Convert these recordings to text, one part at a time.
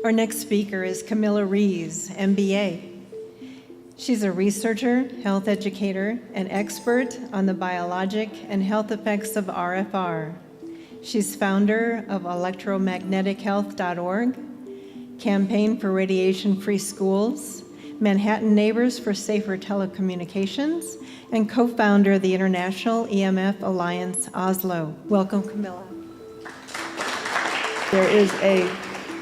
Our next speaker is Camilla Rees, MBA. She's a researcher, health educator, and expert on the biologic and health effects of RFR. She's founder of electromagnetic.org, Campaign for Radiation-Free Schools, Manhattan Neighbors for Safer Telecommunications, and co-founder of the International EMF Alliance Oslo. Welcome, Camilla. There is a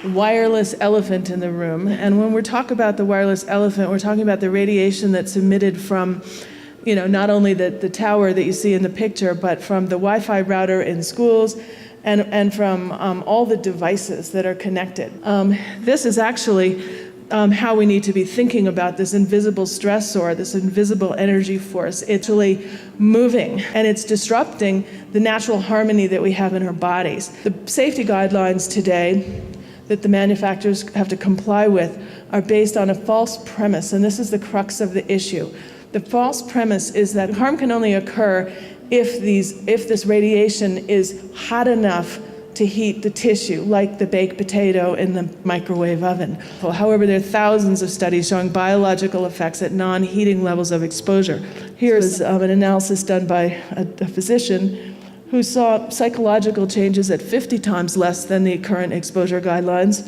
wireless elephant in the room, and when we talk about the wireless elephant, we're talking about the radiation that's emitted from, not only the tower that you see in the picture, but from the Wi-Fi router in schools and from all the devices that are connected. This is actually how we need to be thinking about this invisible stressor, this invisible energy force. It's really moving, and it's disrupting the natural harmony that we have in our bodies. The safety guidelines today that the manufacturers have to comply with are based on a false premise, and this is the crux of the issue. The false premise is that harm can only occur if this radiation is hot enough to heat the tissue, like the baked potato in the microwave oven. However, there are thousands of studies showing biological effects at non-heating levels of exposure. Here's an analysis done by a physician who saw psychological changes at 50 times less than the current exposure guidelines,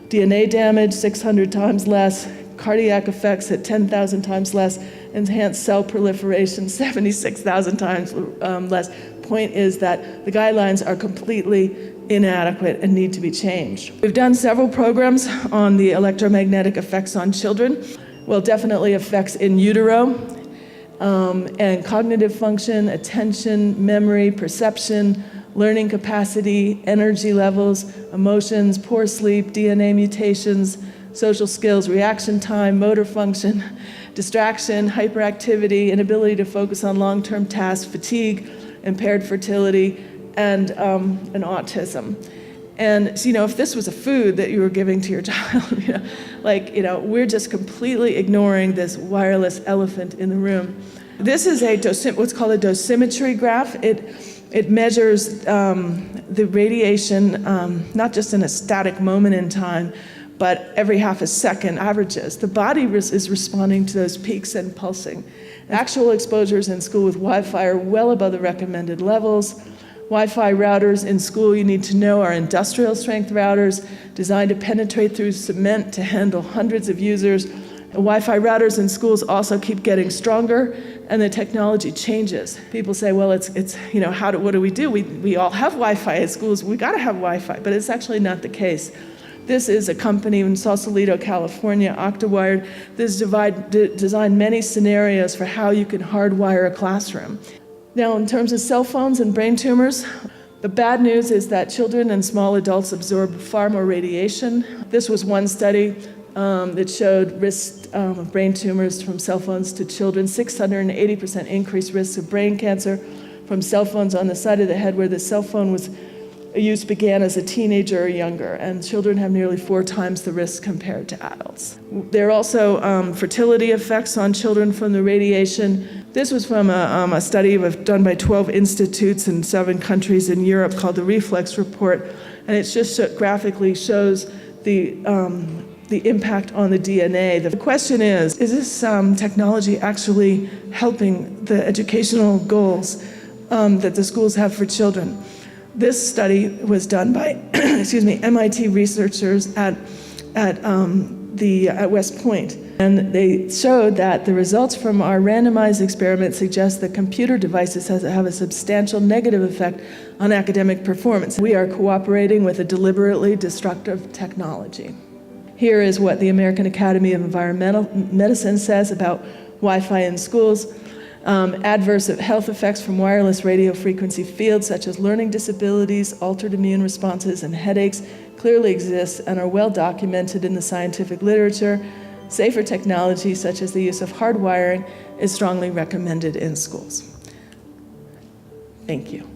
DNA damage 600 times less, cardiac effects at 10,000 times less, enhanced cell proliferation 76,000 times less. Point is that the guidelines are completely inadequate and need to be changed. We've done several programs on the electromagnetic effects on children. Well, definitely effects in utero, and cognitive function, attention, memory, perception, learning capacity, energy levels, emotions, poor sleep, DNA mutations, social skills, reaction time, motor function, distraction, hyperactivity, inability to focus on long-term tasks, fatigue, impaired fertility, and autism. And so, if this was a food that you were giving to your child, we're just completely ignoring this wireless elephant in the room. This is what's called a dosimetry graph. It measures the radiation, not just in a static moment in time, but every half a second averages. The body is responding to those peaks and pulsing. Actual exposures in school with Wi-Fi are well above the recommended levels. Wi-Fi routers in school, you need to know, are industrial strength routers designed to penetrate through cement to handle hundreds of users. And Wi-Fi routers in schools also keep getting stronger, and the technology changes. People say, well, what do we do? We all have Wi-Fi at schools. We got to have Wi-Fi, but it's actually not the case. This is a company in Sausalito, California, Octawired. This designed many scenarios for how you can hardwire a classroom. Now, in terms of cell phones and brain tumors, the bad news is that children and small adults absorb far more radiation. This was one study that showed risk of brain tumors from cell phones to children, 680% increased risks of brain cancer from cell phones on the side of the head where the cell phone use began as a teenager or younger, and children have nearly 4 times the risk compared to adults. There are also fertility effects on children from the radiation. This was from a study done by 12 institutes in 7 countries in Europe called the Reflex Report, and it just graphically shows the impact on the DNA. The question is this technology actually helping the educational goals that the schools have for children? This study was done by MIT researchers at West Point, and they showed that the results from our randomized experiment suggest that computer devices have a substantial negative effect on academic performance. We are cooperating with a deliberately destructive technology. Here is what the American Academy of Environmental Medicine says about Wi-Fi in schools. Adverse health effects from wireless radio frequency fields such as learning disabilities, altered immune responses, and headaches clearly exist and are well documented in the scientific literature. Safer technology such as the use of hardwiring is strongly recommended in schools. Thank you.